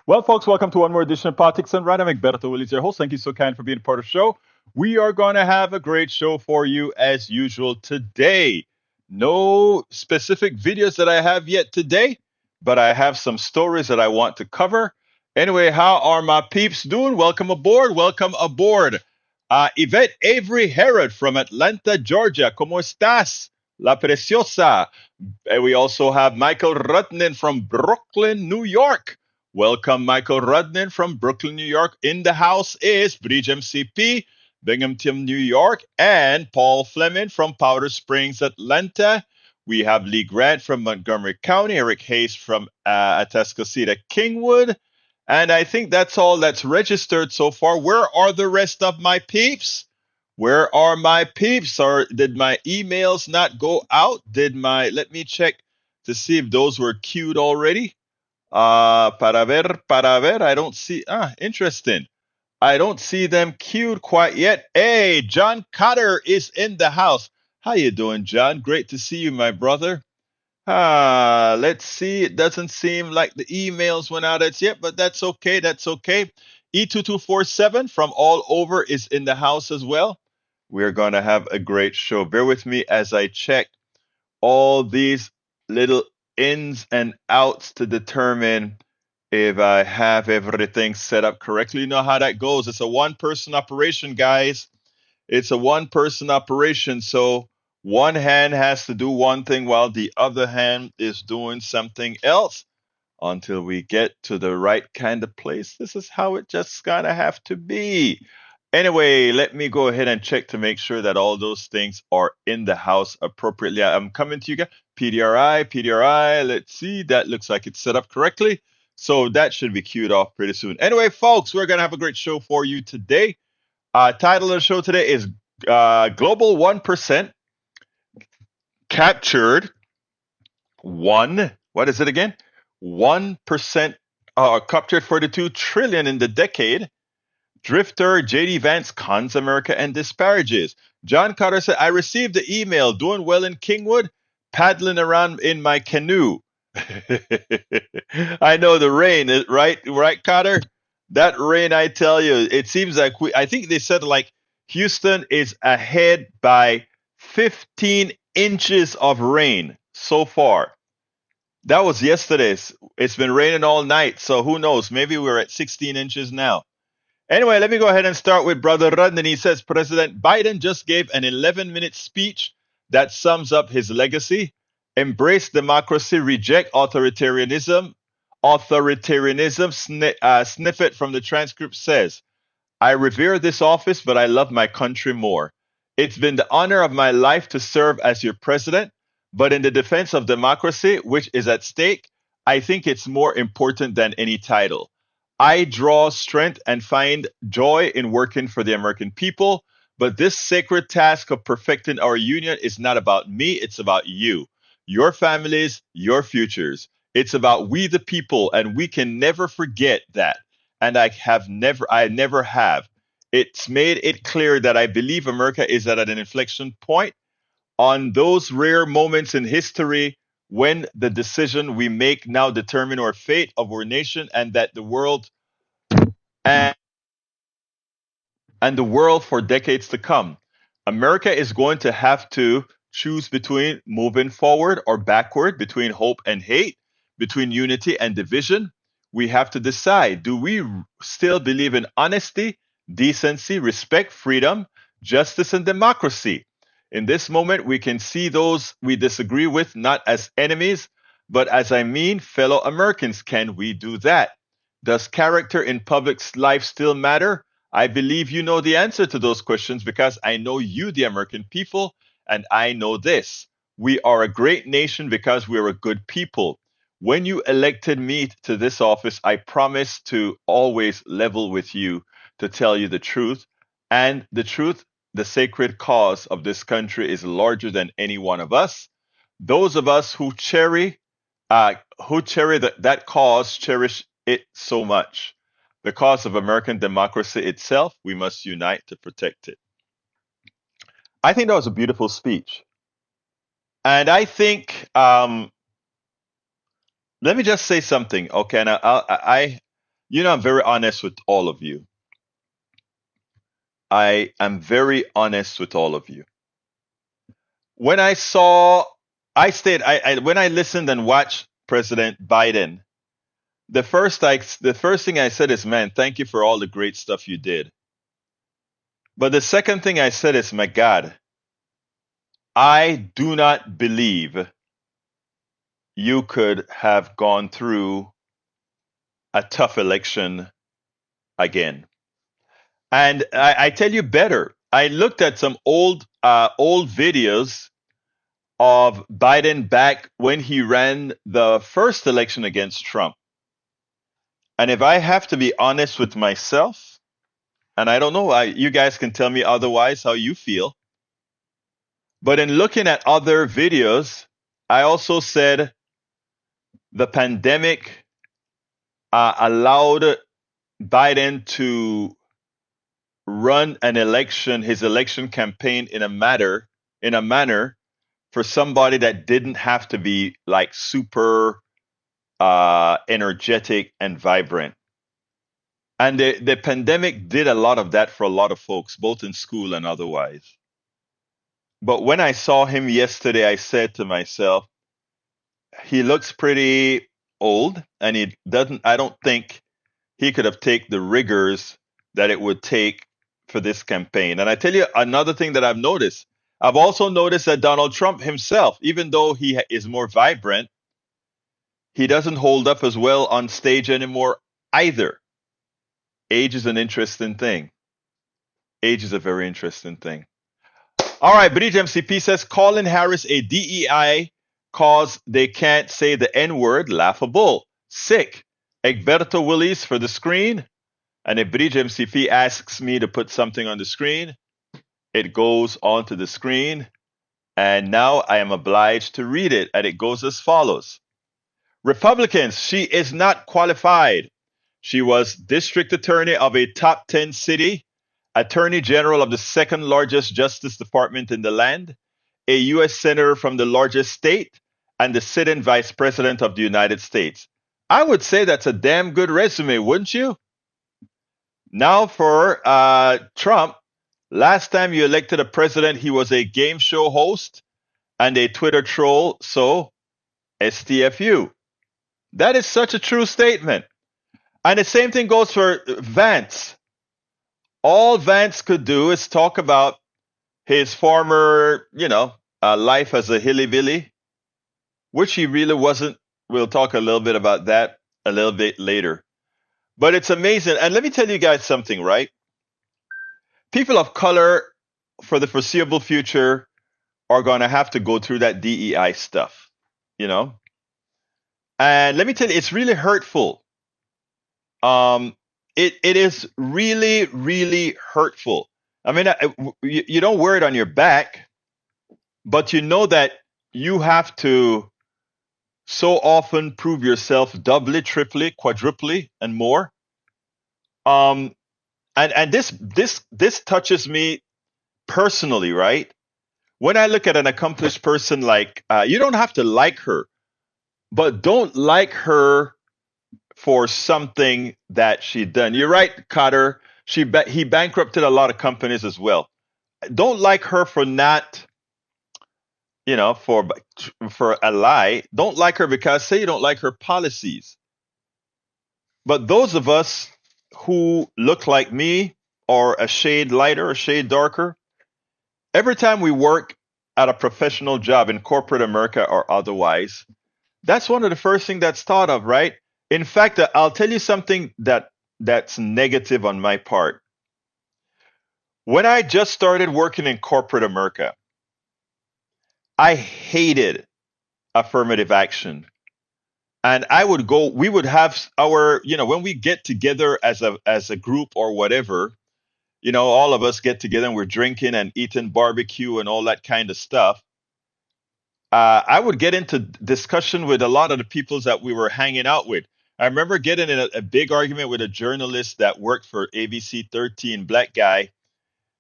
Well, folks, welcome to one more edition of Politics and Right. I'm Egberto, Willies, your host. Thank you so kind for being part of the show. We are going to have a great show for you as usual today. No specific videos that I have yet today, but I have some stories that I want to cover. Anyway, how are my peeps doing? Welcome aboard. Welcome aboard. Yvette Avery Herod from Atlanta, Georgia. ¿Cómo estás? La Preciosa. And we also have Michael Rudnin from Brooklyn, New York. Welcome, Michael Rudnin from Brooklyn, New York. In the house is Bridge MCP, Binghamton, New York, and Paul Fleming from Powder Springs, Atlanta. We have Lee Grant from Montgomery County, Eric Hayes from Atascocita, Kingwood. And I think that's all that's registered so far. Where are the rest of my peeps? Where are my peeps? Or did my emails not go out? Let me check to see if those were queued already. Para ver, I don't see, interesting. I don't see them queued quite yet. Hey, John Cotter is in the house. How you doing, John? Great to see you, my brother. Let's see. It doesn't seem like the emails went out as yet, but that's okay. That's okay. E2247 from all over is in the house as well. We're going to have a great show. Bear with me as I check all these little ins and outs to determine if I have everything set up correctly. You know how that goes. It's a one person operation, guys. It's a one person operation. So one hand has to do one thing while the other hand is doing something else until we get to the right kind of place. This is how it just gotta have to be. Anyway, let me go ahead and check to make sure that all those things are in the house appropriately. I'm coming to you guys. PDRI. Let's see. That looks like it's set up correctly. So that should be queued off pretty soon. Anyway, folks, we're gonna have a great show for you today. Title of the show today is Global 1% Captured One. What is it again? 1% captured 42 trillion in the decade. Grifter JD Vance cons America and disparages. John Carter said, I received the email, doing well in Kingwood, paddling around in my canoe. I know the rain, right, Carter? That rain, I tell you, it seems like I think they said like Houston is ahead by 15 inches of rain so far. That was yesterday's. It's been raining all night, so who knows? Maybe we're at 16 inches now. Anyway, let me go ahead and start with Brother Rudnin. He says President Biden just gave an 11-minute speech that sums up his legacy. Embrace democracy, reject authoritarianism. Snippet from the transcript says, I revere this office, but I love my country more. It's been the honor of my life to serve as your president, but in the defense of democracy, which is at stake, I think it's more important than any title. I draw strength and find joy in working for the American people, but this sacred task of perfecting our union is not about me, it's about you, your families, your futures. It's about we the people, and we can never forget that. And I never have. It's made it clear that I believe America is at an inflection point on those rare moments in history when the decision we make now determine our fate of our nation and that the world and, and the world for decades to come. America is going to have to choose between moving forward or backward, between hope and hate, between unity and division. We have to decide, do we still believe in honesty, decency, respect, freedom, justice, and democracy? In this moment, we can see those we disagree with not as enemies, but as fellow Americans. Can we do that? Does character in public life still matter? I believe you know the answer to those questions because I know you, the American people, and I know this. We are a great nation because we are a good people. When you elected me to this office, I promised to always level with you, to tell you the truth. And the truth, the sacred cause of this country is larger than any one of us. Those of us who cherish that cause, cherish it so much. The cause of American democracy itself, we must unite to protect it. I think that was a beautiful speech. And I think, let me just say something, okay? And I'm very honest with all of you. I am very honest with all of you. When I saw, I stayed, when I listened and watched President Biden, the first thing I said is, man, thank you for all the great stuff you did. But the second thing I said is, my God, I do not believe you could have gone through a tough election again. And I tell you better, I looked at some old videos of Biden back when he ran the first election against Trump. And if I have to be honest with myself, and I don't know, you guys can tell me otherwise how you feel. But in looking at other videos, I also said the pandemic allowed Biden to run his election campaign in a manner for somebody that didn't have to be like super energetic and vibrant. And the pandemic did a lot of that for a lot of folks, both in school and otherwise. But when I saw him yesterday, I said to myself, he looks pretty old, and I don't think he could have taken the rigors that it would take for this campaign. And I tell you another thing that I've noticed. I've also noticed that Donald Trump himself, even though he is more vibrant, he doesn't hold up as well on stage anymore either. Age is an interesting thing. Age is a very interesting thing. All right, Bridge MCP says Colin Harris a DEI cause they can't say the N word, laughable. Sick. Egberto Willies for the screen. And if Bridge MCP asks me to put something on the screen, it goes onto the screen. And now I am obliged to read it. And it goes as follows. Republicans, she is not qualified. She was district attorney of a top 10 city, attorney general of the second largest justice department in the land, a U.S. senator from the largest state, and the sitting vice president of the United States. I would say that's a damn good resume, wouldn't you? Now for Trump, last time you elected a president, he was a game show host and a Twitter troll, so STFU. That is such a true statement. And the same thing goes for Vance. All Vance could do is talk about his former, life as a hillybilly, which he really wasn't. We'll talk a little bit about that a little bit later. But it's amazing. And let me tell you guys something, right? People of color for the foreseeable future are going to have to go through that DEI stuff, you know? And let me tell you, it's really hurtful. It is really, really hurtful. I mean, you don't wear it on your back, but you know that you have to so often prove yourself doubly, triply, quadruply, and more. Um, and this touches me personally, right? When I look at an accomplished person like you don't have to like her, but don't like her for something that she done. You're right, Cotter. He bankrupted a lot of companies as well. Don't like her for not, for a lie. Don't like her because say you don't like her policies. But those of us who look like me or a shade lighter, a shade darker, every time we work at a professional job in corporate America or otherwise, that's one of the first things that's thought of, right? In fact, I'll tell you something that's negative on my part. When I just started working in corporate America, I hated affirmative action. And we would have our, when we get together as a group or whatever, all of us get together and we're drinking and eating barbecue and all that kind of stuff. I would get into discussion with a lot of the people that we were hanging out with. I remember getting in a big argument with a journalist that worked for ABC 13, black guy,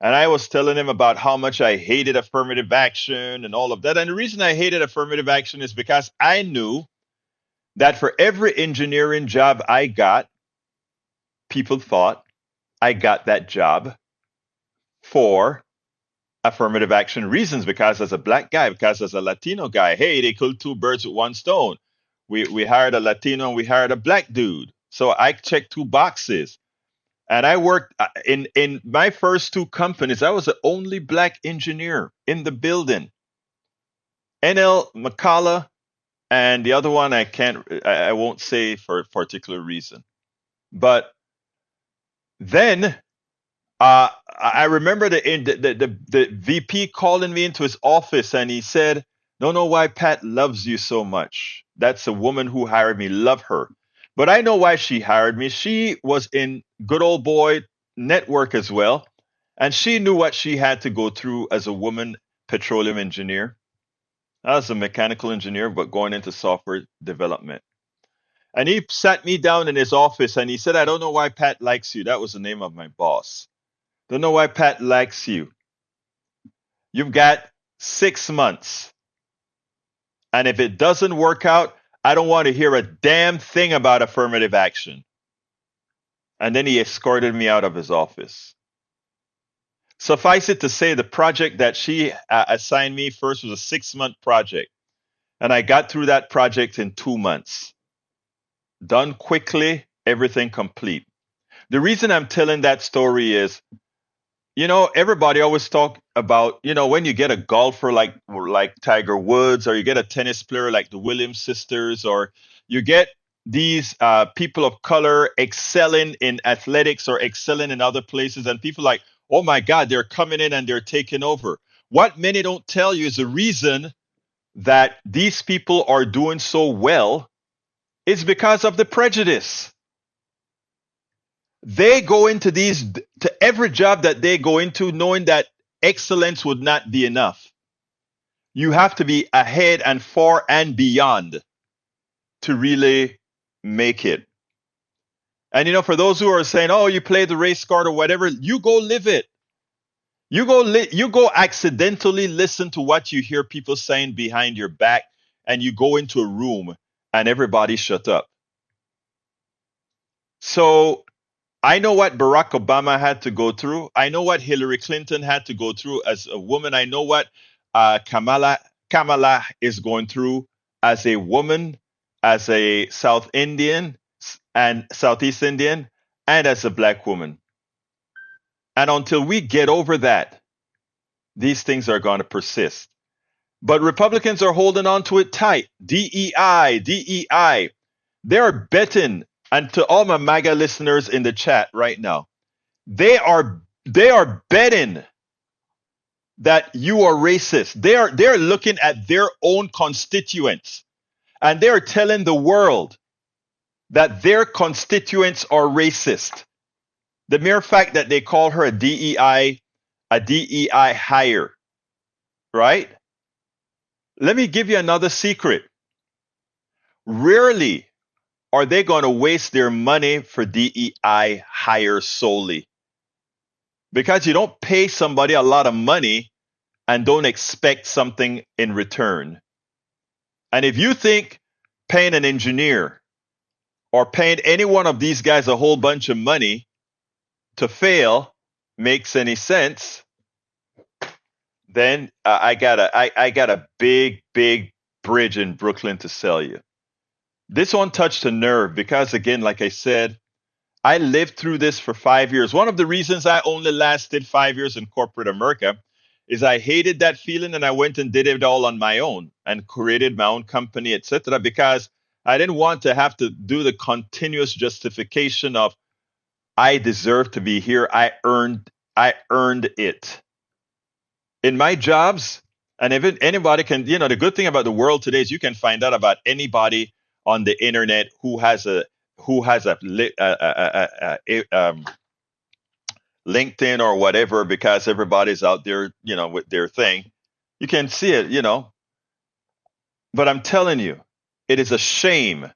and I was telling him about how much I hated affirmative action and all of that. And the reason I hated affirmative action is because I knew that for every engineering job I got, people thought I got that job for affirmative action reasons, because as a black guy, because as a Latino guy, hey, they killed two birds with one stone. We hired a Latino and we hired a black dude. So I checked two boxes. And I worked in my first two companies. I was the only black engineer in the building. NL McCullough and the other one I won't say for a particular reason. But then I remember the VP calling me into his office and he said, "Don't know why Pat loves you so much. That's a woman who hired me. Love her. But I know why she hired me. She was in good old boy network as well. And she knew what she had to go through as a woman petroleum engineer. I was a mechanical engineer, but going into software development. And he sat me down in his office and he said, I don't know why Pat likes you. That was the name of my boss. Don't know why Pat likes you. You've got 6 months. And if it doesn't work out, I don't want to hear a damn thing about affirmative action. And then he escorted me out of his office. Suffice it to say, the project that she assigned me first was a 6-month project. And I got through that project in 2 months. Done quickly, everything complete. The reason I'm telling that story is, everybody always talk about, when you get a golfer like Tiger Woods, or you get a tennis player like the Williams sisters, or you get these people of color excelling in athletics or excelling in other places, and people like, oh my God, they're coming in and they're taking over. What many don't tell you is the reason that these people are doing so well is because of the prejudice. They go into to every job that they go into knowing that excellence would not be enough. You have to be ahead and far and beyond to really make it. And for those who are saying, oh, you play the race card or whatever, you go live it. You go accidentally listen to what you hear people saying behind your back, and you go into a room and everybody shut up. So I know what Barack Obama had to go through. I know what Hillary Clinton had to go through as a woman. I know what Kamala is going through as a woman, as a South Indian and Southeast Indian, and as a black woman. And until we get over that, these things are going to persist. But Republicans are holding on to it tight. DEI, DEI. They're betting, and to all my MAGA listeners in the chat right now, they are betting that you are racist. They're looking at their own constituents, and they're telling the world that their constituents are racist. The mere fact that they call her a DEI hire, right? Let me give you another secret. Rarely are they going to waste their money for DEI hire solely. Because you don't pay somebody a lot of money and don't expect something in return. And if you think paying an engineer or paying any one of these guys a whole bunch of money to fail makes any sense, then I got a big bridge in Brooklyn to sell you. This one touched a nerve because, again, like I said, I lived through this for 5 years. One of the reasons I only lasted 5 years in corporate America is I hated that feeling, and I went and did it all on my own and created my own company, etc., because I didn't want to have to do the continuous justification of I deserve to be here. I earned it. In my jobs, and even anybody can, the good thing about the world today is you can find out about anybody on the internet who has a LinkedIn or whatever, because everybody's out there, with their thing. You can see it, But I'm telling you, it is a shame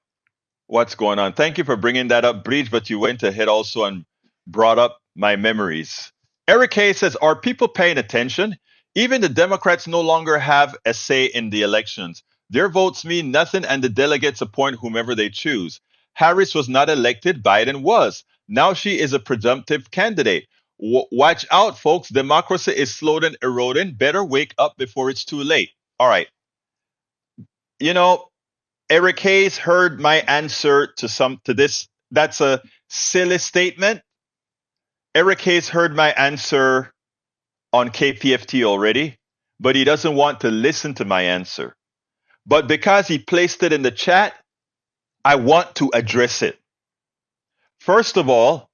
what's going on. Thank you for bringing that up, Breach, but you went ahead also and brought up my memories. Eric Hayes says, are people paying attention? Even the Democrats no longer have a say in the elections. Their votes mean nothing, and the delegates appoint whomever they choose. Harris was not elected, Biden was. Now she is a presumptive candidate. Watch out, folks. Democracy is slow and eroding. Better wake up before it's too late. All right. You know, Eric Hayes heard my answer to this. That's a silly statement. Eric Hayes heard my answer on KPFT already, but he doesn't want to listen to my answer. But because he placed it in the chat, I want to address it. First of all,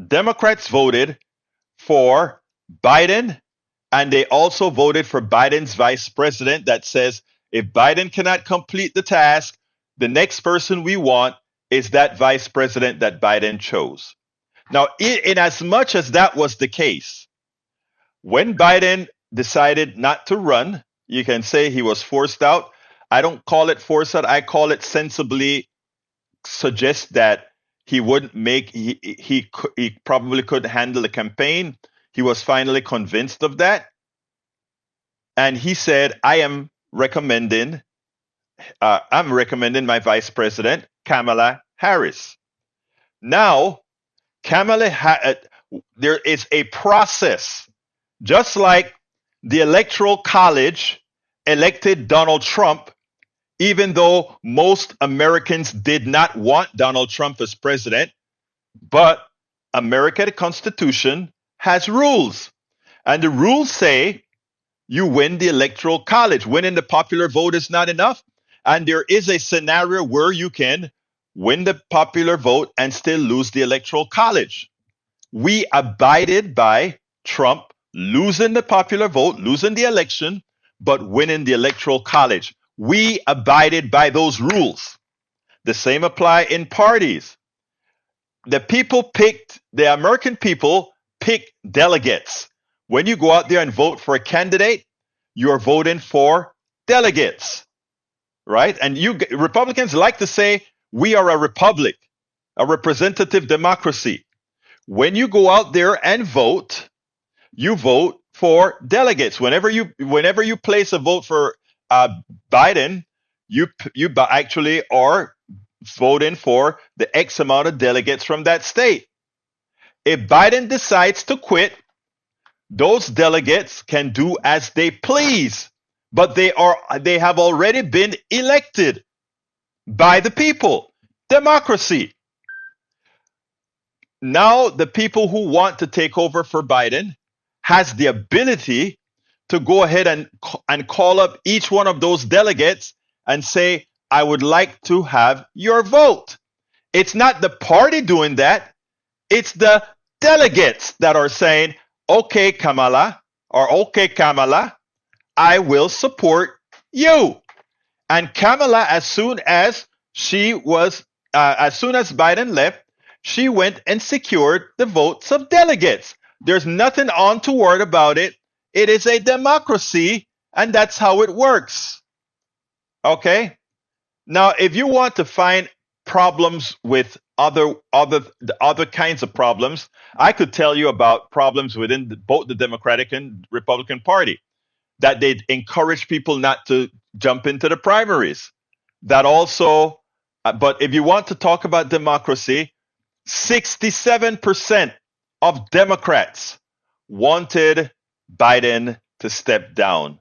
Democrats voted for Biden, and they also voted for Biden's vice president that says if Biden cannot complete the task, the next person we want is that vice president that Biden chose. Now, in as much as that was the case, when Biden decided not to run, you can say he was forced out. I don't call it forced out. I call it sensibly suggest that he wouldn't make, he probably couldn't handle the campaign. He was finally convinced of that. And he said, I'm recommending my vice president, Kamala Harris. Now, there is a process, just like the Electoral College elected Donald Trump, even though most Americans did not want Donald Trump as president. But America, the Constitution, has rules. And the rules say you win the Electoral College. Winning the popular vote is not enough. And there is a scenario where you can win the popular vote and still lose the Electoral College. We abided by Trump losing the popular vote, losing the election, but winning the Electoral College. We abided by those rules. The same apply in parties. The American people pick delegates. When you go out there and vote for a candidate, you're voting for delegates, right? And Republicans like to say, we are a republic, a representative democracy. When you go out there and vote, you vote for delegates. Whenever you place a vote for Biden, you actually are voting for the X amount of delegates from that state. If Biden decides to quit, those delegates can do as they please, but they have already been elected by the people. Democracy. Now the people who want to take over for Biden has the ability to go ahead and call up each one of those delegates and say, I would like to have your vote. It's not the party doing that. It's the delegates that are saying, okay, Kamala, I will support you. And Kamala, as soon as Biden left, she went and secured the votes of delegates. There's nothing untoward about it. It is a democracy, and that's how it works. Okay? Now, if you want to find problems with other kinds of problems, I could tell you about problems within both the Democratic and Republican Party, that they encourage people not to jump into the primaries. That also, but if you want to talk about democracy, 67% of Democrats wanted Biden to step down.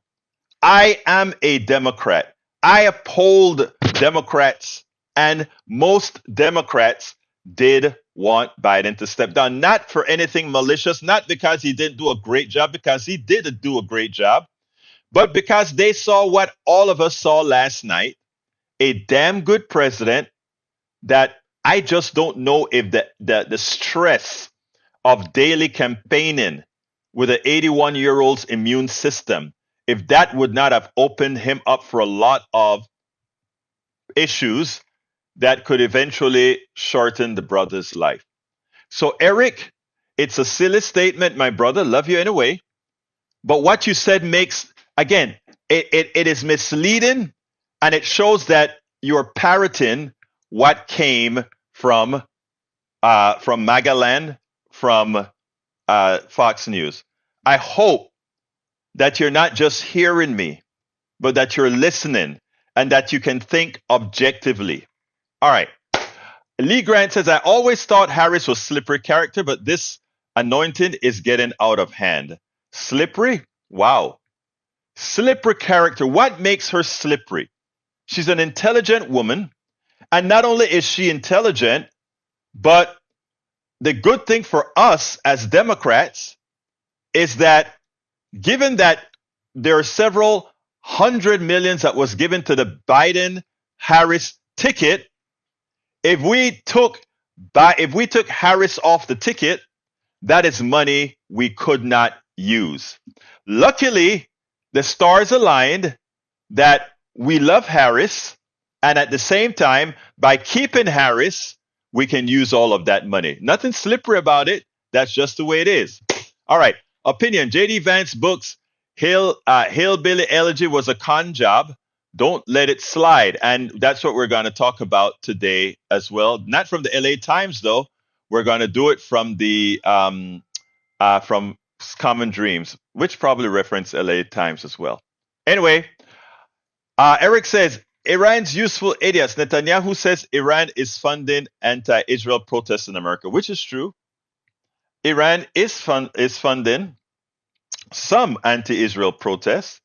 I am a Democrat. I uphold Democrats, and most Democrats did want Biden to step down, not for anything malicious, not because he didn't do a great job, because he did do a great job, but because they saw what all of us saw last night, a damn good president that I just don't know if the stress of daily campaigning with an 81-year-old's immune system, if that would not have opened him up for a lot of issues that could eventually shorten the brother's life. So, Eric, it's a silly statement, my brother. Love you anyway. But what you said makes, again, it is misleading, and it shows that you're parroting what came from Magaland, from Fox News. I hope that you're not just hearing me, but that you're listening and that you can think objectively. All right. Lee Grant says, I always thought Harris was slippery character, but this anointing is getting out of hand. Slippery? Wow. Slippery character. What makes her slippery? She's an intelligent woman. And not only is she intelligent, but the good thing for us as Democrats is that given that there are several hundred millions that was given to the Biden Harris ticket, if we took Harris off the ticket, that is money we could not use. Luckily, the stars aligned that we love Harris, and at the same time, by keeping Harris, we can use all of that money. Nothing slippery about it. That's just the way it is. All right. Opinion. JD Vance books Hillbilly Elegy was a con job. Don't let it slide. And that's what we're going to talk about today as well. Not from the LA Times, though. We're going to do it from the from Common Dreams, which probably reference LA Times as well. Anyway, Eric says, Iran's useful idiots. Netanyahu says Iran is funding anti-Israel protests in America, which is true. Iran is funding some anti-Israel protests,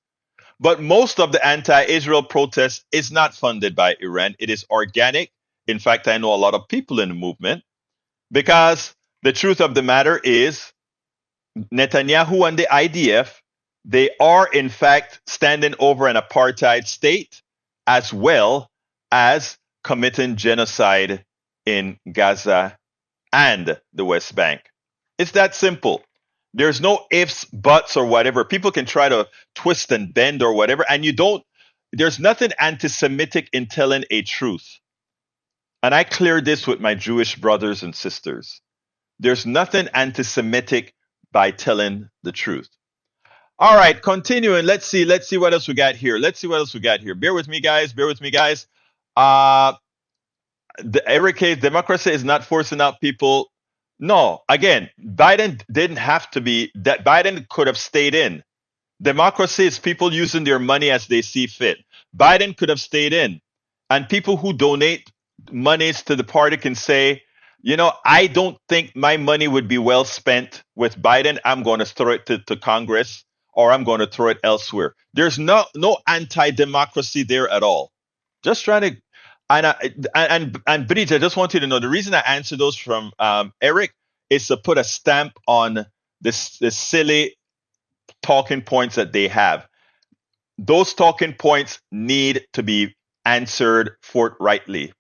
but most of the anti-Israel protests is not funded by Iran. It is organic. In fact, I know a lot of people in the movement because the truth of the matter is Netanyahu and the IDF, they are in fact standing over an apartheid state as well as committing genocide in Gaza and the West Bank. It's that simple. There's no ifs, buts, or whatever. People can try to twist and bend or whatever, and there's nothing anti-Semitic in telling a truth. And I cleared this with my Jewish brothers and sisters. There's nothing anti-Semitic by telling the truth. All right, continuing. Let's see what else we got here. Bear with me, guys. Eric Hayes, democracy is not forcing out people. No, again, Biden didn't have to be, that Biden could have stayed in. Democracy is people using their money as they see fit. Biden could have stayed in. And people who donate monies to the party can say, I don't think my money would be well spent with Biden. I'm going to throw it to Congress, or I'm going to throw it elsewhere. There's no anti-democracy there at all. Just trying to, and Bridge, I just want you to know the reason I answer those from Eric is to put a stamp on this silly talking points that they have. Those talking points need to be answered forthrightly.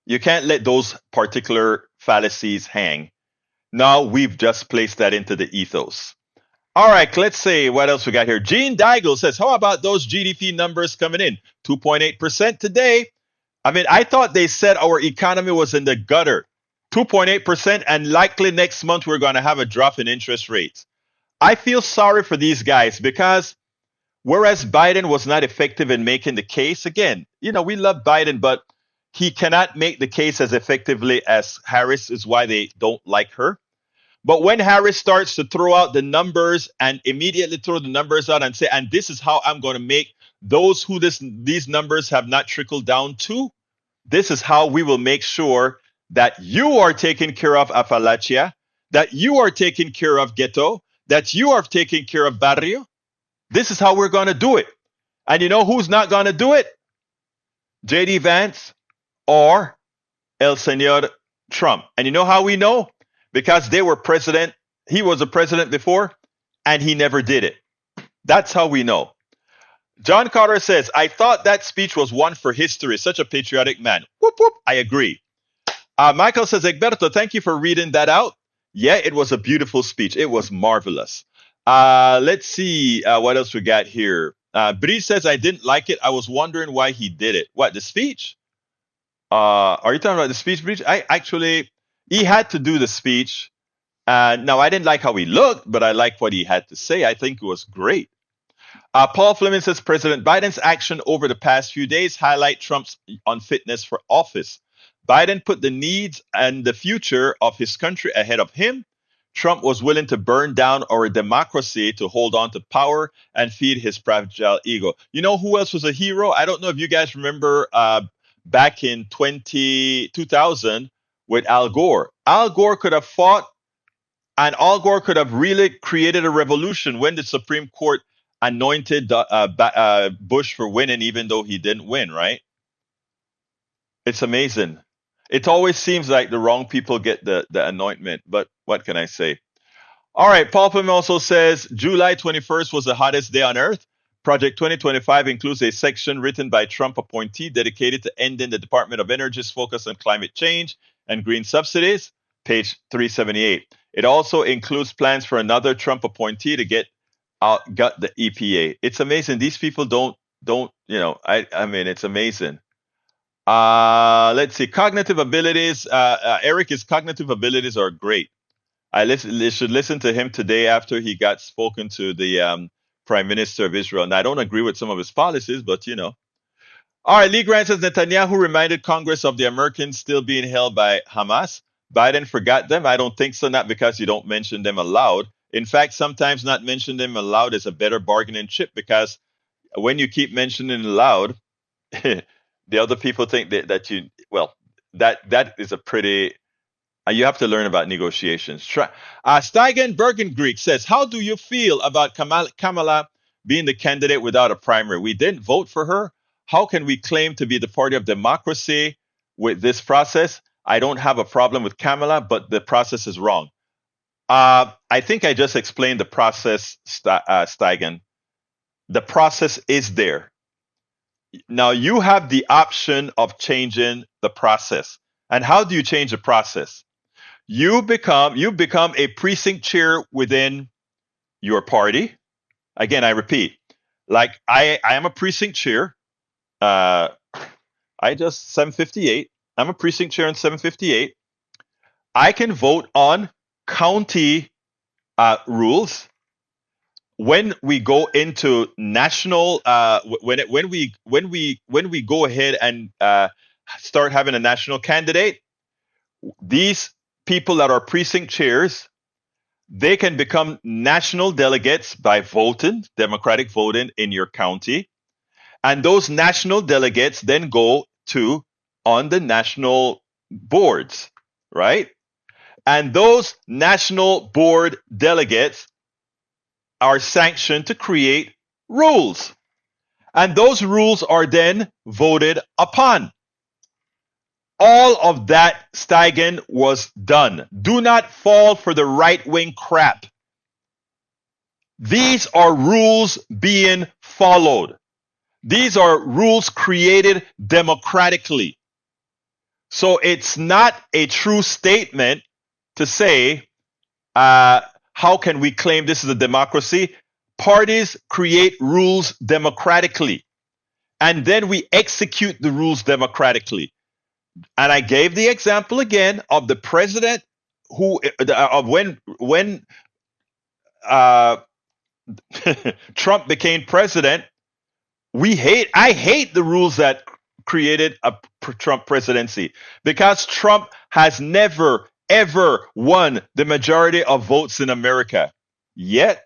You can't let those particular fallacies hang. Now we've just placed that into the ethos. All right, let's see what else we got here. Gene Daigle says, how about those GDP numbers coming in? 2.8% today. I mean, I thought they said our economy was in the gutter. 2.8%, and likely next month we're going to have a drop in interest rates. I feel sorry for these guys because whereas Biden was not effective in making the case, again, we love Biden, but he cannot make the case as effectively as Harris, is why they don't like her. But when Harris starts to throw out the numbers and immediately throw the numbers out and say, and this is how I'm going to make those who these numbers have not trickled down to, this is how we will make sure that you are taken care of Appalachia, that you are taken care of Ghetto, that you are taking care of Barrio. This is how we're going to do it. And you know who's not going to do it? JD Vance or El Señor Trump. And you know how we know? Because they were president. He was a president before, and he never did it. That's how we know. John Carter says, I thought that speech was one for history. Such a patriotic man. Whoop, whoop. I agree. Michael says, Egberto, thank you for reading that out. Yeah, it was a beautiful speech. It was marvelous. Let's see what else we got here. Bree says, I didn't like it. I was wondering why he did it. What, the speech? Are you talking about the speech, Bree? He had to do the speech. Now, I didn't like how he looked, but I like what he had to say. I think it was great. Paul Fleming says, President Biden's action over the past few days highlight Trump's unfitness for office. Biden put the needs and the future of his country ahead of him. Trump was willing to burn down our democracy to hold on to power and feed his fragile ego. You know who else was a hero? I don't know if you guys remember back in 2000 with Al Gore. Al Gore could have fought, and Al Gore could have really created a revolution when the Supreme Court anointed Bush for winning, even though he didn't win, right? It's amazing. It always seems like the wrong people get the anointment, but what can I say? All right, Paul Pim also says July 21st was the hottest day on earth. Project 2025 includes a section written by Trump appointee dedicated to ending the Department of Energy's focus on climate change and green subsidies, page 378. It also includes plans for another Trump appointee to get gut the EPA. It's amazing. These people don't I mean, it's amazing. Let's see. Cognitive abilities. Eric, his cognitive abilities are great. Should listen to him today after he got spoken to the Prime Minister of Israel. And I don't agree with some of his policies, but you know. All right, Lee Grant says Netanyahu reminded Congress of the Americans still being held by Hamas. Biden forgot them. I don't think so, not because you don't mention them aloud. In fact, sometimes not mention them aloud is a better bargaining chip because when you keep mentioning it aloud, the other people think that you, well, that is a pretty, you have to learn about negotiations. Steigen Bergen Greek says, how do you feel about Kamala being the candidate without a primary? We didn't vote for her. How can we claim to be the party of democracy with this process? I don't have a problem with Kamala, but the process is wrong. I think I just explained the process, Steigen. The process is there. Now you have the option of changing the process. And how do you change the process? You become a precinct chair within your party. Again, I repeat, like I am a precinct chair. I just 758. I'm a precinct chair in 758. I can vote on county rules. When we go into national, when we go ahead and start having a national candidate, these people that are precinct chairs, they can become national delegates by voting, democratic voting in your county. And those national delegates then go to on the national boards, right? And those national board delegates are sanctioned to create rules. And those rules are then voted upon. All of that, Steigen, was done. Do not fall for the right-wing crap. These are rules being followed. These are rules created democratically. So it's not a true statement to say, how can we claim this is a democracy? Parties create rules democratically, and then we execute the rules democratically. And I gave the example again of the president of when Trump became president. I hate the rules that created a Trump presidency because Trump has never ever won the majority of votes in America. Yet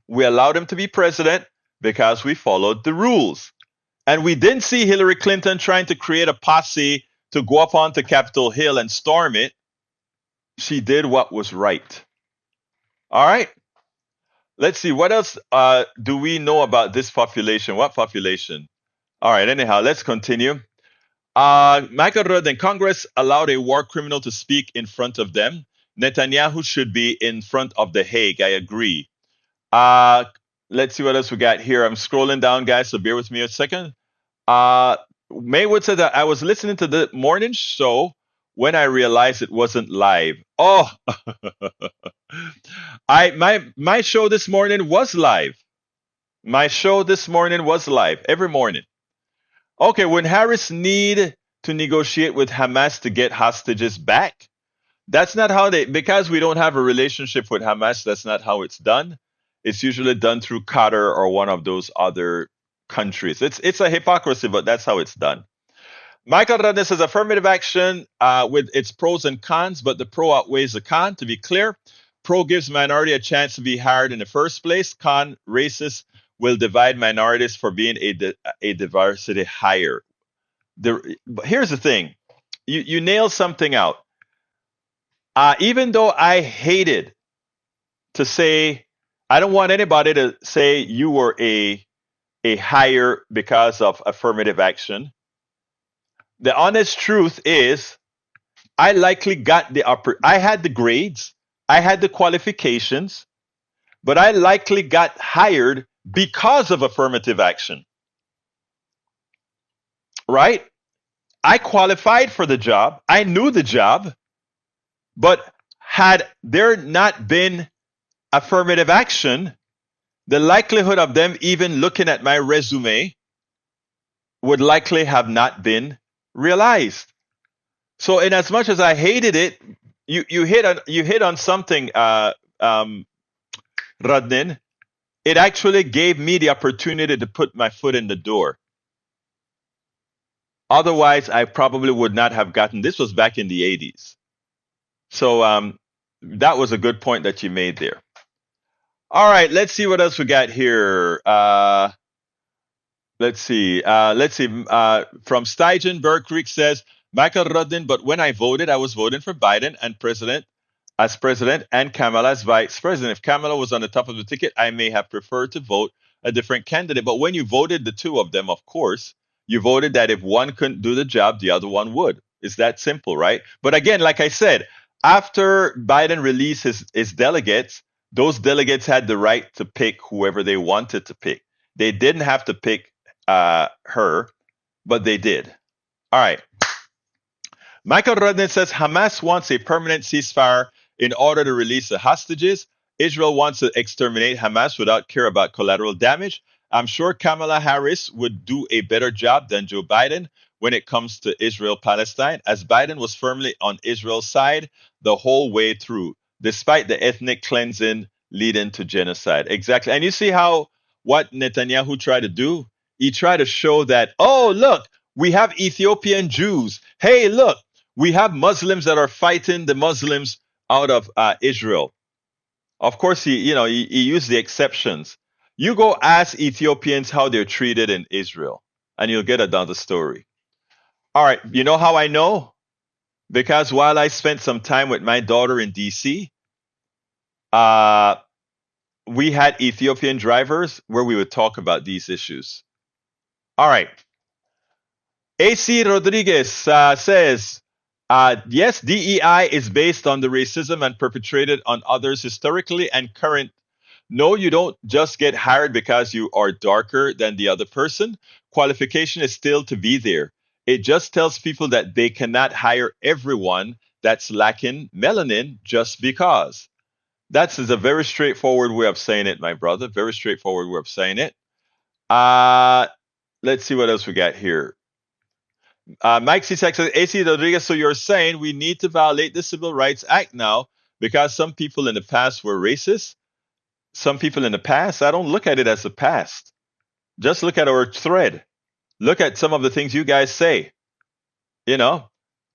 we allowed him to be president because we followed the rules. And we didn't see Hillary Clinton trying to create a posse to go up onto Capitol Hill and storm it. She did what was right. All right. Let's see. What else do we know about this population? What population? All right. Anyhow, let's continue. Michael Roden, Congress allowed a war criminal to speak in front of them. Netanyahu should be in front of The Hague. I agree. Let's see what else we got here. I'm scrolling down, guys, so bear with me a second. Maywood said that I was listening to the morning show when I realized it wasn't live. Oh, my show this morning was live. My show this morning was live every morning. Okay, when Harris need to negotiate with Hamas to get hostages back, that's not how because we don't have a relationship with Hamas, that's not how it's done. It's usually done through Qatar or one of those other countries. It's a hypocrisy, but that's how it's done. Michael Radner says affirmative action with its pros and cons, but the pro outweighs the con. To be clear, pro gives minority a chance to be hired in the first place. Con, racist will divide minorities for being a diversity hire. But here's the thing. You nailed something out. Even though I hated to say, I don't want anybody to say you were a hire because of affirmative action. The honest truth is, I likely got I had the grades, I had the qualifications, but I likely got hired because of affirmative action, right? I qualified for the job, I knew the job, but had there not been affirmative action, the likelihood of them even looking at my resume would likely have not been realized. So, in as much as I hated it, you hit on something, um, Radnin. It actually gave me the opportunity to put my foot in the door. Otherwise, I probably would not have gotten. This was back in the 80s. So that was a good point that you made there. All right, let's see what else we got here. Let's see. Let's see. From Steigen, Berg Creek says, Michael Rudin, but when I voted, I was voting for Biden and president and Kamala as vice president. If Kamala was on the top of the ticket, I may have preferred to vote a different candidate. But when you voted the two of them, of course, you voted that if one couldn't do the job, the other one would. It's that simple, right? But again, like I said, after Biden released his delegates, those delegates had the right to pick whoever they wanted to pick. They didn't have to pick her, but they did. All right. Michael Rodney says Hamas wants a permanent ceasefire in order to release the hostages. Israel wants to exterminate Hamas without care about collateral damage. I'm sure Kamala Harris would do a better job than Joe Biden when it comes to Israel Palestine, as Biden was firmly on Israel's side the whole way through, despite the ethnic cleansing leading to genocide. Exactly. And you see how what Netanyahu tried to do? He tried to show that, oh, look, we have Ethiopian Jews. Hey, look, we have Muslims that are fighting the Muslims out of Israel. Of course, he used the exceptions. You go ask Ethiopians how they're treated in Israel, and you'll get another story. All right, you know how I know? Because while I spent some time with my daughter in DC, uh, we had Ethiopian drivers where we would talk about these issues. All right. AC Rodriguez says, yes, DEI is based on the racism and perpetrated on others historically and current. No, you don't just get hired because you are darker than the other person. Qualification is still to be there. It just tells people that they cannot hire everyone that's lacking melanin just because. That's a very straightforward way of saying it, my brother. Very straightforward way of saying it. Let's see what else we got here. Mike C. says, AC Rodriguez, so you're saying we need to violate the Civil Rights Act now because some people in the past were racist? Some people in the past? I don't look at it as the past. Just look at our thread. Look at some of the things you guys say. You know,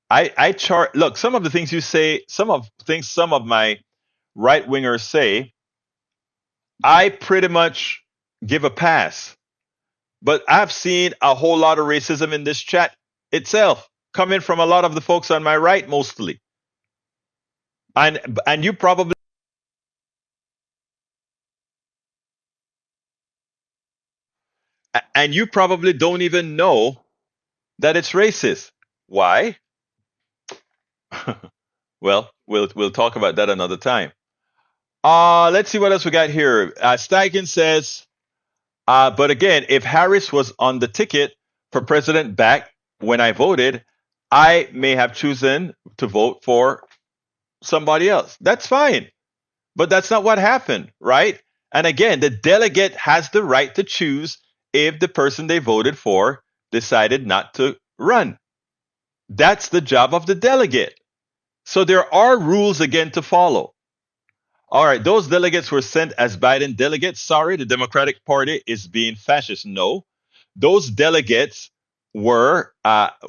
I chart. Look, some of the things you say, some of my right wingers say, I pretty much give a pass. But I've seen a whole lot of racism in this chat itself, coming from a lot of the folks on my right, mostly. And you probably don't even know that it's racist. Why? Well, we'll talk about that another time. Let's see what else we got here. Steigen says, but again, if Harris was on the ticket for president back when I voted, I may have chosen to vote for somebody else. That's fine. But that's not what happened, right? And again, the delegate has the right to choose if the person they voted for decided not to run. That's the job of the delegate. So there are rules again to follow. All right, those delegates were sent as Biden delegates. Sorry, the Democratic Party is being fascist. No, those delegates were,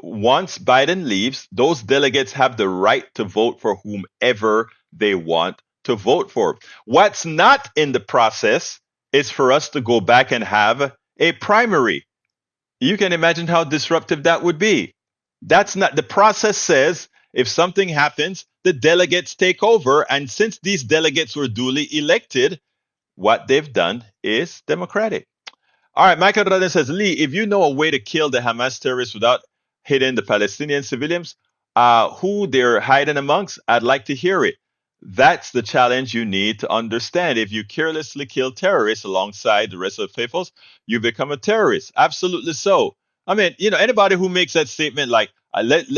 once Biden leaves, those delegates have the right to vote for whomever they want to vote for. What's not in the process is for us to go back and have a primary. You can imagine how disruptive that would be. That's not the process says if something happens, the delegates take over. And since these delegates were duly elected, what they've done is democratic. All right, Michael Radin says, Lee, if you know a way to kill the Hamas terrorists without hitting the Palestinian civilians who they're hiding amongst, I'd like to hear it. That's the challenge you need to understand. If you carelessly kill terrorists alongside the rest of the faithfuls, you become a terrorist. Absolutely so. I mean, anybody who makes that statement like,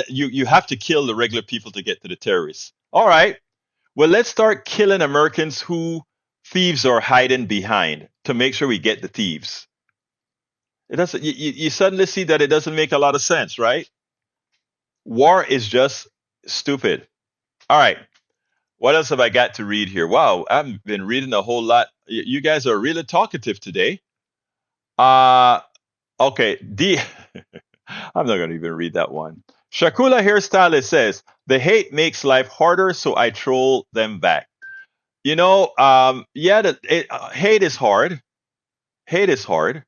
you have to kill the regular people to get to the terrorists. All right, well, let's start killing Americans who thieves are hiding behind to make sure we get the thieves. It doesn't. You suddenly see that it doesn't make a lot of sense, right? War is just stupid. All right. What else have I got to read here? Wow, I've been reading a whole lot. You guys are really talkative today. Uh okay. I'm not gonna even read that one. Shakula Hairstylist says the hate makes life harder, so I troll them back. Yeah, hate is hard. Hate is hard.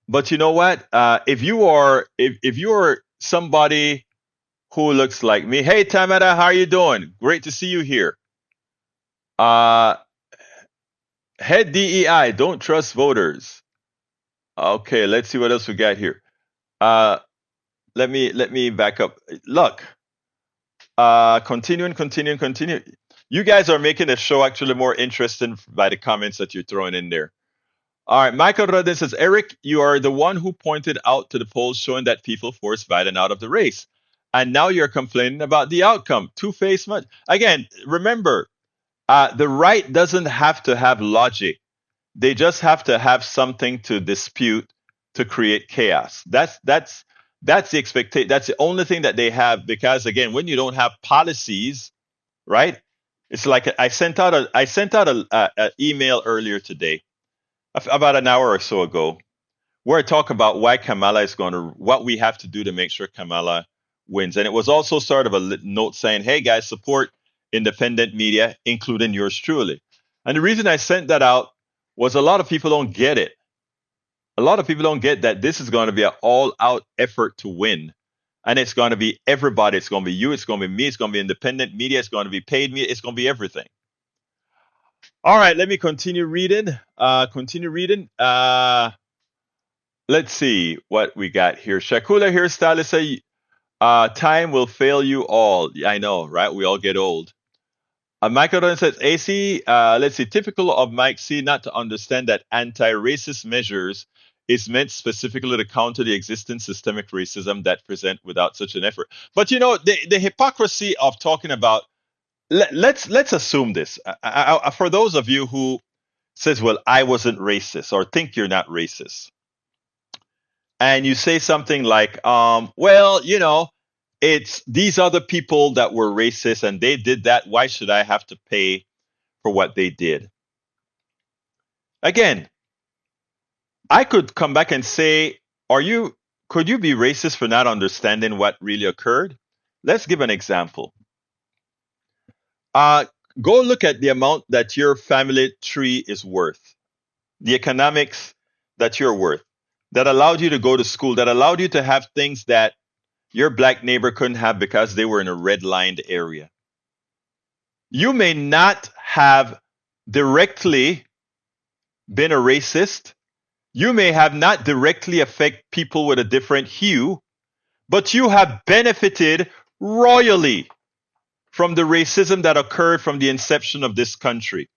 But you know what? If you are somebody who looks like me, hey Tamara, how are you doing? Great to see you here. Uh, Head DEI, don't trust voters. Okay, let's see what else we got here. Uh, let me back up. Look, continue. You guys are making the show actually more interesting by the comments that you're throwing in there. All right, Michael Rodin says, Eric, you are the one who pointed out to the polls showing that people forced Biden out of the race. And now you're complaining about the outcome. Two-faced much. Again, remember, the right doesn't have to have logic. They just have to have something to dispute to create chaos. That's the expectation. That's the only thing that they have because again, when you don't have policies, right? It's like I sent out a email earlier today, about an hour or so ago, where I talk about why Kamala is going to, what we have to do to make sure Kamala wins. And it was also sort of a note saying, hey guys, support independent media, including yours truly. And the reason I sent that out was a lot of people don't get it. A lot of people don't get that this is going to be an all out effort to win. And it's going to be everybody. It's going to be you. It's going to be me. It's going to be independent media. It's going to be paid media. It's going to be everything. All right, let me continue reading. Let's see what we got here. Shakula Hairstylist say, time will fail you all. Yeah, I know, right? We all get old. Michael Dolan says, AC, let's see, typical of Mike C not to understand that anti-racist measures is meant specifically to counter the existing systemic racism that present without such an effort. But the hypocrisy of talking about, let's assume this. For those of you who says, well, I wasn't racist or think you're not racist, and you say something like, well, it's these other people that were racist and they did that. Why should I have to pay for what they did? Again, I could come back and say, could you be racist for not understanding what really occurred? Let's give an example. Uh, Go look at the amount that your family tree is worth, the economics that you're worth, that allowed you to go to school, that allowed you to have things that your black neighbor couldn't have because they were in a red-lined area. You may not have directly been a racist. You may have not directly affect people with a different hue, but you have benefited royally from the racism that occurred from the inception of this country.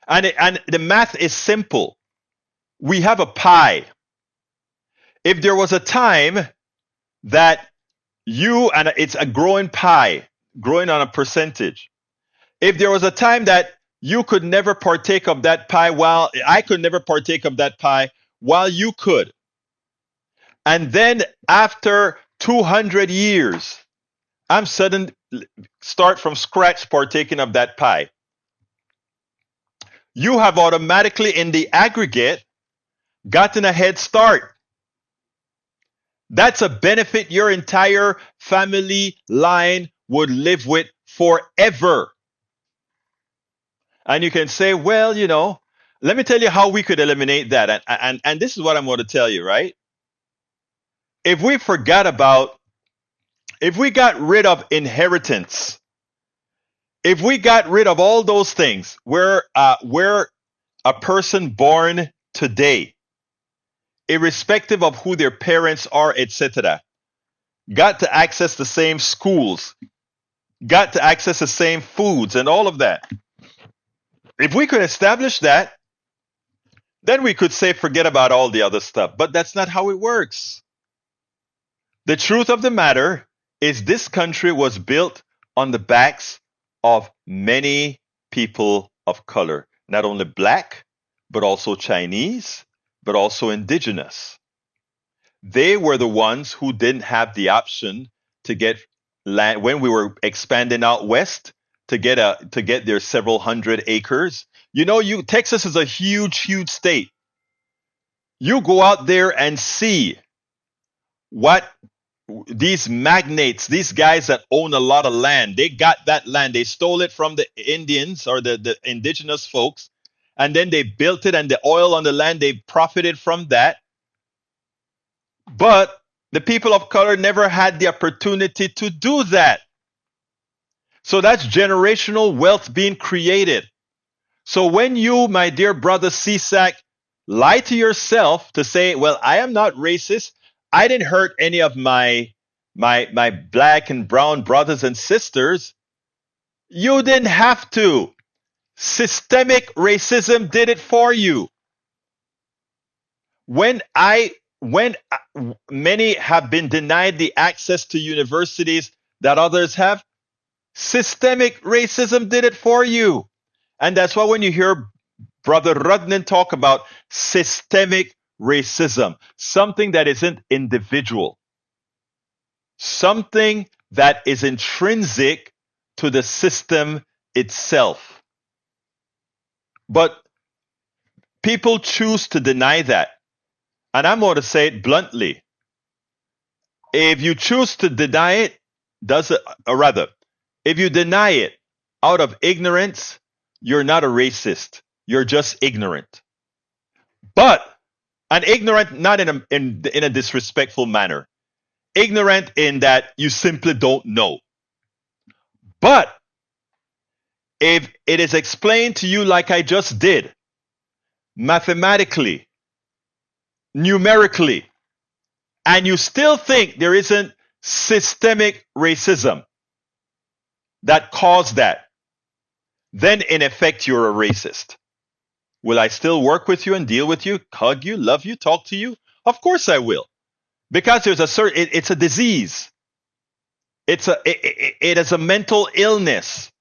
And the math is simple. We have a pie. If there was a time that and it's a growing pie, growing on a percentage. If there was a time that you could never partake of that pie while I could never partake of that pie while you could. And then after 200 years, I'm suddenly start from scratch partaking of that pie. You have automatically in the aggregate gotten a head start. That's a benefit your entire family line would live with forever. And you can say, well, let me tell you how we could eliminate that. And this is what I'm going to tell you, right? if we forgot about, if we got rid of inheritance, if we got rid of all those things, where a person born today, irrespective of who their parents are, etc., got to access the same schools, got to access the same foods and all of that. If we could establish that, then we could say forget about all the other stuff. But that's not how it works. The truth of the matter is this country was built on the backs of many people of color, not only black, but also Chinese, but also indigenous. They were the ones who didn't have the option to get land when we were expanding out west to get their several hundred acres. You know, Texas is a huge, huge state. You go out there and see what these magnates, these guys that own a lot of land, they got that land. They stole it from the Indians or the indigenous folks, and then they built it, and the oil on the land, they profited from that. But the people of color never had the opportunity to do that. So that's generational wealth being created. So when you, my dear brother CSAC, lie to yourself to say, well, I am not racist. I didn't hurt any of my black and brown brothers and sisters. You didn't have to. Systemic racism did it for you. When many have been denied the access to universities that others have, systemic racism did it for you. And that's why when you hear Brother Rudnan talk about systemic racism, something that isn't individual, something that is intrinsic to the system itself. But people choose to deny that. And I'm going to say it bluntly. If you choose to deny it, if you deny it out of ignorance, you're not a racist. You're just ignorant. But an ignorant, not in a disrespectful manner. Ignorant in that you simply don't know. But if it is explained to you like I just did, mathematically, numerically, and you still think there isn't systemic racism that caused that, then in effect you're a racist. Will I still work with you and deal with you, hug you, love you, talk to you? Of course I will. Because there's it's a disease. It is a mental illness.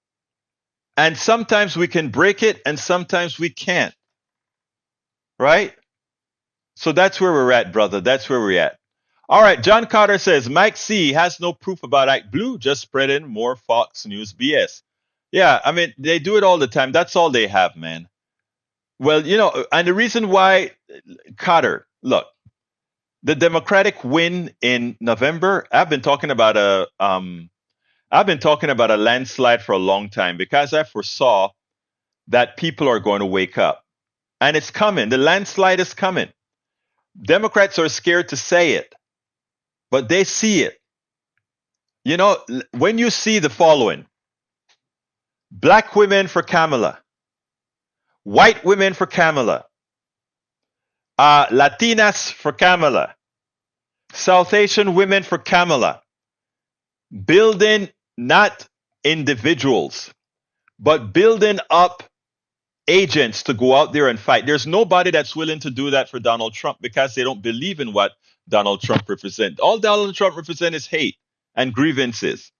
And sometimes we can break it and sometimes we can't. Right? So that's where we're at, brother. That's where we're at. All right. John Carter says, Mike C has no proof about Act Blue, just spreading more Fox News BS. Yeah, I mean, they do it all the time. That's all they have, man. Well, and the reason why, Carter, look, the Democratic win in November, I've been talking about a landslide for a long time because I foresaw that people are going to wake up. And it's coming. The landslide is coming. Democrats are scared to say it, but they see it. When you see the following: black women for Kamala, white women for Kamala, Latinas for Kamala, South Asian women for Kamala, building not individuals, but building up agents to go out there and fight. There's nobody that's willing to do that for Donald Trump because they don't believe in what Donald Trump represents. All Donald Trump represents is hate and grievances.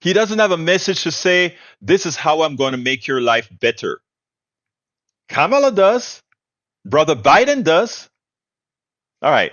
He doesn't have a message to say, this is how I'm going to make your life better. Kamala does. Brother Biden does. All right.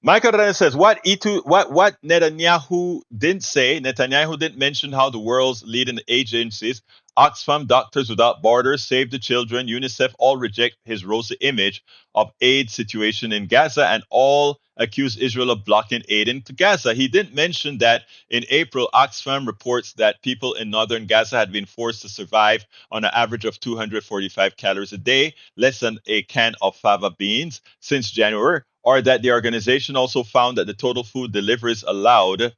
Michael Ryan says, what Netanyahu didn't mention how the world's leading agencies, Oxfam, Doctors Without Borders, Save the Children, UNICEF, all reject his rosy image of aid situation in Gaza and all accuse Israel of blocking aid into Gaza. He didn't mention that in April, Oxfam reports that people in northern Gaza had been forced to survive on an average of 245 calories a day, less than a can of fava beans since January. or that the organization also found that the total food deliveries allowed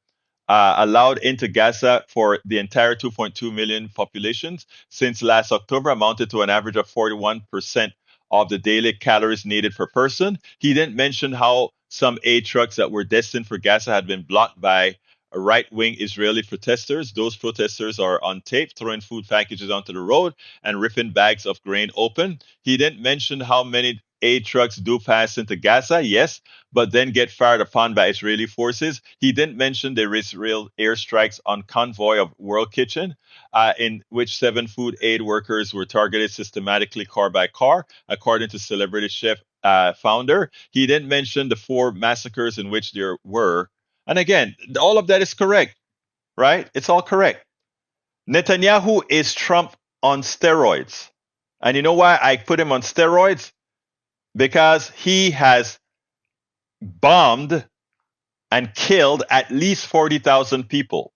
into Gaza for the entire 2.2 million populations since last October amounted to an average of 41% of the daily calories needed per person. He didn't mention how some aid trucks that were destined for Gaza had been blocked by right-wing Israeli protesters. Those protesters are on tape throwing food packages onto the road and ripping bags of grain open. He didn't mention how many aid trucks do pass into Gaza, yes, but then get fired upon by Israeli forces. He didn't mention the Israel airstrikes on convoy of World Kitchen, in which 7 food aid workers were targeted systematically car by car, according to celebrity chef founder. He didn't mention the 4 massacres in which there were. And again, all of that is correct, right? It's all correct. Netanyahu is Trump on steroids. And you know why I put him on steroids? Because he has bombed and killed at least 40,000 people.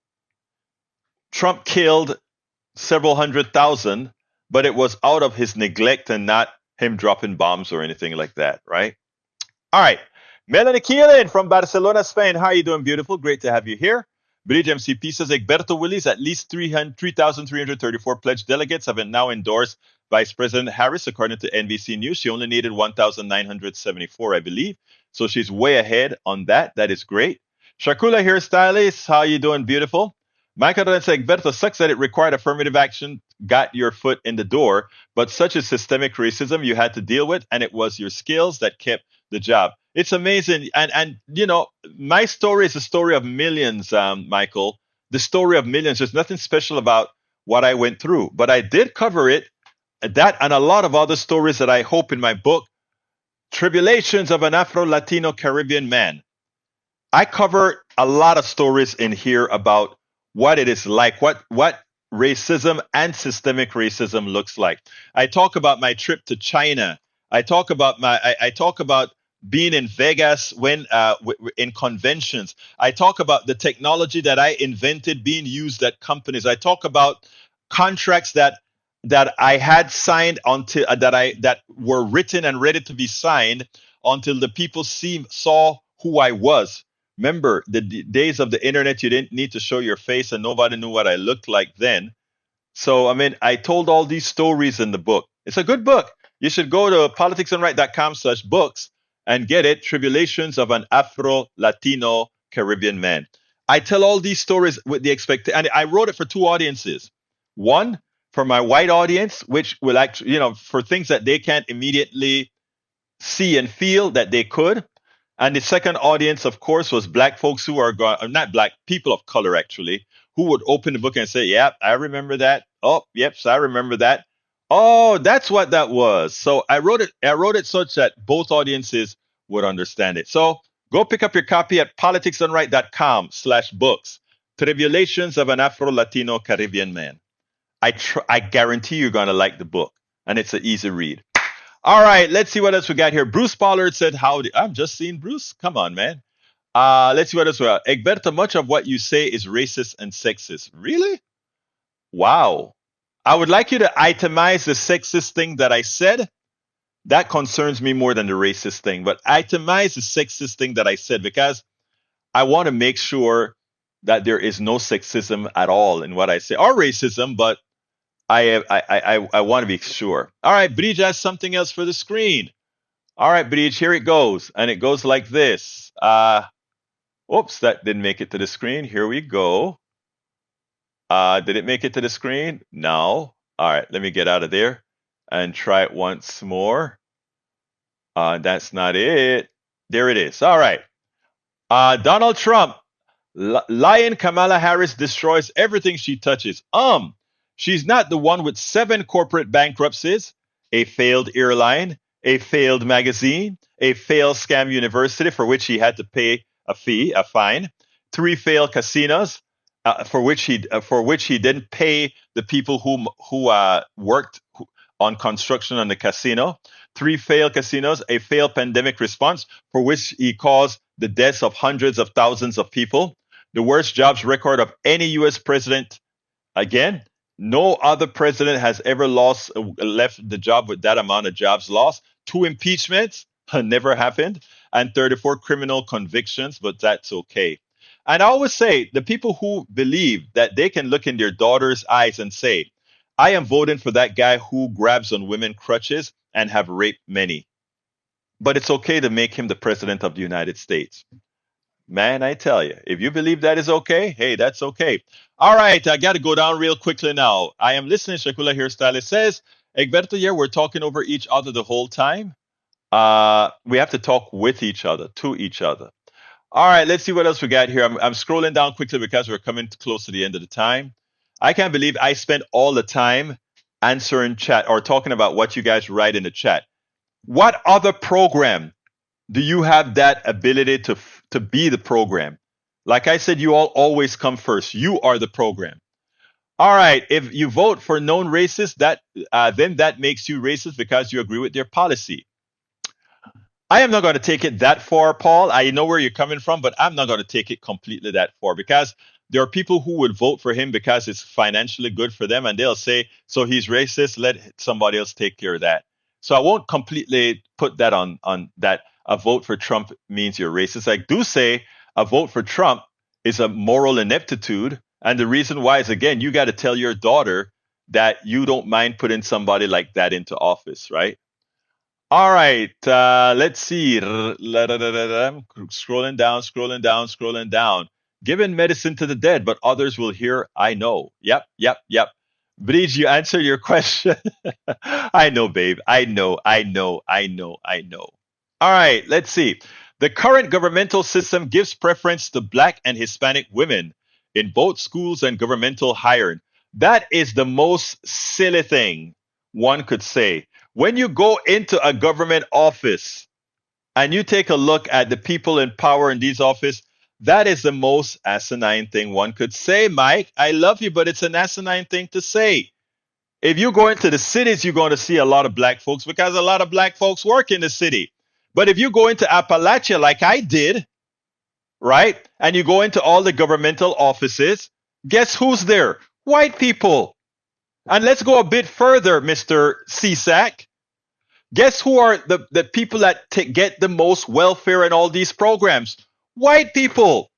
Trump killed several 100,000, but it was out of his neglect and not him dropping bombs or anything like that, right? All right. Melanie Keelan from Barcelona, Spain. How are you doing, beautiful? Great to have you here. Bridge MCP says Egberto Willies, at least 3,334 pledged delegates have been now endorsed Vice President Harris, according to NBC News. She only needed 1,974, I believe. So she's way ahead on that. That is great. Shakula hairstylist, how you doing, beautiful? Michael says Egberto sucks that it required affirmative action, got your foot in the door, but such is systemic racism you had to deal with, and it was your skills that kept the job. It's amazing, and you know, my story is a story of millions, Michael. The story of millions. There's nothing special about what I went through, but I did cover it. That and a lot of other stories that I hope in my book, Tribulations of an Afro-Latino Caribbean Man. I cover a lot of stories in here about what it is like, what racism and systemic racism looks like. I talk about my trip to China. I talk about being in Vegas when in conventions. I talk about the technology that I invented being used at companies. I talk about contracts that I had signed until that were written and ready to be signed until the people saw who I was. Remember the days of the internet, you didn't need to show your face and nobody knew what I looked like then. So, I mean, I told all these stories in the book. It's a good book. You should go to politicsandright.com/books and get it. Tribulations of an Afro-Latino Caribbean Man. I tell all these stories with the expectation, and I wrote it for 2 audiences. One, for my white audience, which will actually, you know, for things that they can't immediately see and feel that they could. And the second audience, of course, was black folks who are not black, people of color, actually, who would open the book and say, yep, I remember that. Oh, yep, so I remember that. Oh, that's what that was. So I wrote it such that both audiences would understand it. So go pick up your copy at politicsandright.com/books. Tribulations of an Afro-Latino Caribbean Man. I guarantee you're going to like the book, and it's an easy read. All right, let's see what else we got here. Bruce Pollard said, howdy. I'm just seeing Bruce. Come on, man. Let's see what else we got. Egberto, much of what you say is racist and sexist. Really? Wow. I would like you to itemize the sexist thing that I said. That concerns me more than the racist thing. But itemize the sexist thing that I said, because I want to make sure that there is no sexism at all in what I say, or racism, but I want to be sure. All right, Bridge has something else for the screen. All right, Bridge, here it goes. And it goes like this. Oops, that didn't make it to the screen. Here we go. Did it make it to the screen? No. All right, let me get out of there and try it once more. That's not it. There it is. All right. Donald Trump. Lying Kamala Harris destroys everything she touches. She's not the one with 7 corporate bankruptcies, a failed airline, a failed magazine, a failed scam university for which he had to pay a fine, 3 failed casinos for which he didn't pay the people who worked on construction on the casino, 3 failed casinos, a failed pandemic response for which he caused the deaths of hundreds of thousands of people, the worst jobs record of any U.S. president. Again, no other president has ever left the job with that amount of jobs lost. 2 impeachments, never happened. and 34 criminal convictions, but that's okay. And I always say the people who believe that they can look in their daughter's eyes and say, I am voting for that guy who grabs on women crutches and have raped many. But it's okay to make him the president of the United States. Man, I tell you, if you believe that is okay, hey, that's okay. All right, I got to go down real quickly now. I am listening. Shakula Hairstylist says, Egberto, yeah, we're talking over each other the whole time. We have to talk with each other, to each other. All right, let's see what else we got here. I'm scrolling down quickly because we're coming close to the end of the time. I can't believe I spent all the time answering chat or talking about what you guys write in the chat. What other program do you have that ability to be the program? Like I said, you all always come first. You are the program. All right. If you vote for known racists, then that makes you racist because you agree with their policy. I am not going to take it that far, Paul. I know where you're coming from, but I'm not going to take it completely that far because there are people who would vote for him because it's financially good for them, and they'll say, so he's racist, let somebody else take care of that. So I won't completely put that on that a vote for Trump means you're racist. I do say a vote for Trump is a moral ineptitude. And the reason why is, again, you got to tell your daughter that you don't mind putting somebody like that into office, right? All right, let's see. I'm scrolling down, scrolling down, scrolling down. Giving medicine to the dead, but others will hear, I know. Yep, yep, yep. Bridge, you answer your question. I know, babe. I know, I know, I know, I know. All right, let's see. The current governmental system gives preference to Black and Hispanic women in both schools and governmental hiring. That is the most silly thing one could say. When you go into a government office and you take a look at the people in power in these offices, that is the most asinine thing one could say, Mike. I love you, but it's an asinine thing to say. If you go into the cities, you're going to see a lot of Black folks because a lot of Black folks work in the city. But if you go into Appalachia like I did, right, and you go into all the governmental offices, guess who's there? White people. And let's go a bit further, Mr. CSAC. Guess who are the people that get the most welfare in all these programs? White people.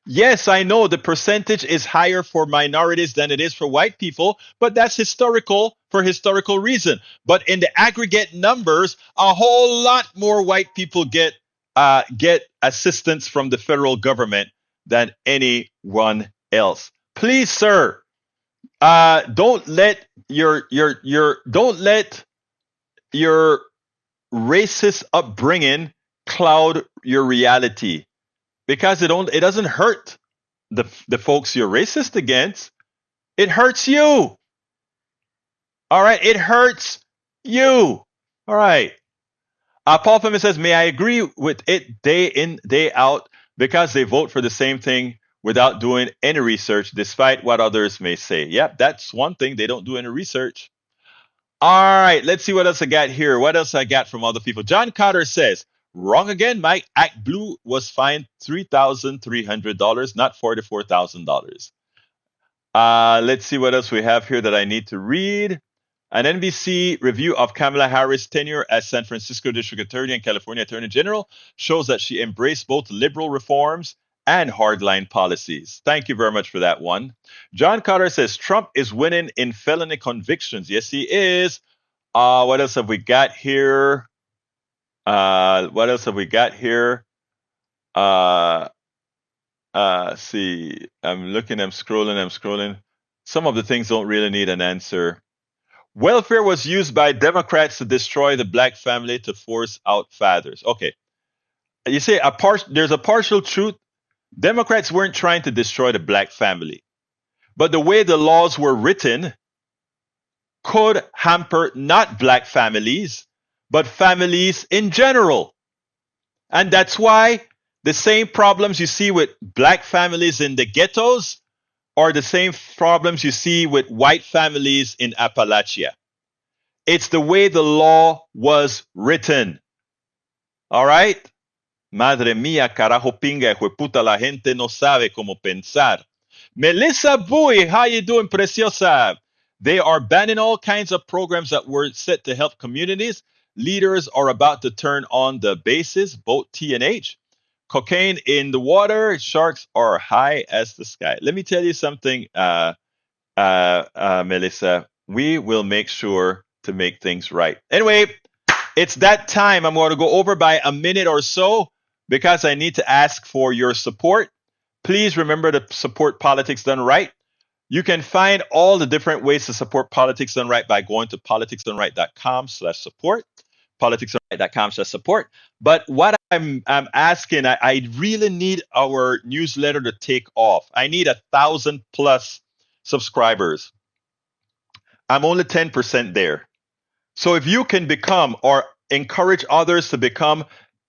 Yes, I know the percentage is higher for minorities than it is for white people, but that's historical for historical reason. But in the aggregate numbers, a whole lot more white people get assistance from the federal government than anyone else. Please, sir, don't let your racist upbringing cloud your reality, because it doesn't hurt the folks you're racist against. It hurts you. All right, it hurts you. All right. Paul Fleming says, may I agree with it day in, day out, because they vote for the same thing without doing any research, despite what others may say. Yep, that's one thing. They don't do any research. All right, let's see what else I got here. What else I got from other people? John Carter says, wrong again, Mike. Act Blue was fined $3,300, not $44,000. Let's see what else we have here that I need to read. An NBC review of Kamala Harris' tenure as San Francisco District Attorney and California Attorney General shows that she embraced both liberal reforms and hardline policies. Thank you very much for that one. John Carter says Trump is winning in felony convictions. Yes, he is. What else have we got here? What else have we got here? See, I'm looking, I'm scrolling. Some of the things don't really need an answer. Welfare was used by Democrats to destroy the Black family to force out fathers. Okay. You say there's a partial truth. Democrats weren't trying to destroy the Black family, but the way the laws were written could hamper not Black families, but families in general. And that's why the same problems you see with Black families in the ghettos are the same problems you see with white families in Appalachia. It's the way the law was written. All right? Madre mía, carajo pinga, puta, la gente no sabe cómo pensar. Melissa Bowie, how you doing, preciosa? They are banning all kinds of programs that were set to help communities. Leaders are about to turn on the bases, both T and H. Cocaine in the water, sharks are high as the sky. Let me tell you something, Melissa. We will make sure to make things right. Anyway, it's that time. I'm going to go over by a minute or so because I need to ask for your support. Please remember to support Politics Done Right. You can find all the different ways to support Politics Done Right by going to politicsdoneright.com/support. Politicsdoneright.com/support. But what I'm asking, I really need our newsletter to take off. I need 1,000 plus subscribers. I'm only 10% there. So if you can become or encourage others to become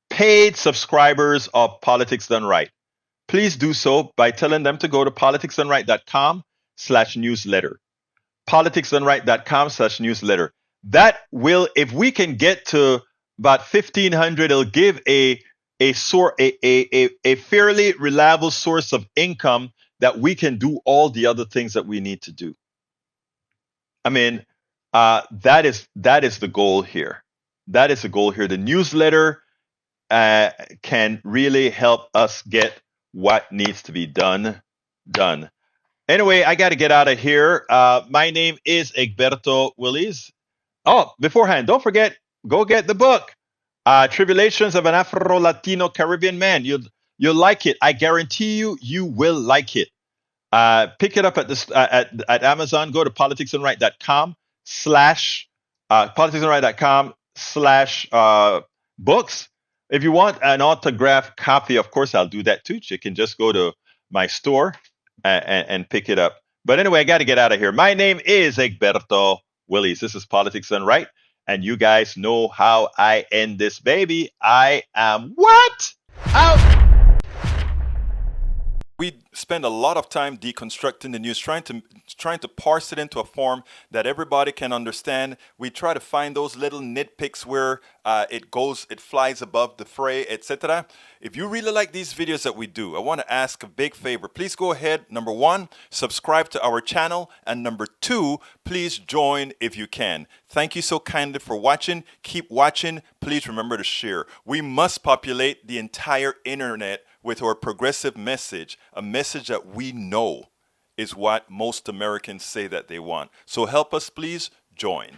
paid subscribers of Politics Done Right, please do so by telling them to go to politicsdoneright.com/newsletter. Politicsdoneright.com/newsletter. That will, if we can get to about 1,500, it'll give a fairly reliable source of income that we can do all the other things that we need to do. I mean, that is the goal here. That is the goal here. The newsletter can really help us get what needs to be done. Anyway, I got to get out of here. My name is Egberto Willies. Oh, beforehand, don't forget, go get the book, Tribulations of an Afro-Latino Caribbean Man. You'll like it. I guarantee you will like it. Pick it up at Amazon. Go to politicsandright.com/books. If you want an autographed copy, of course, I'll do that too. You can just go to my store and pick it up. But anyway, I got to get out of here. My name is Egberto Willies. This is Politics Done Right. And you guys know how I end this baby. I am what? Out. We spend a lot of time deconstructing the news, trying to parse it into a form that everybody can understand. We try to find those little nitpicks where it flies above the fray, etc. If you really like these videos that we do, I want to ask a big favor. Please go ahead. Number one, subscribe to our channel. And number two, please join if you can. Thank you so kindly for watching. Keep watching. Please remember to share. We must populate the entire internet with our progressive message, a message that we know is what most Americans say that they want. So help us, please join.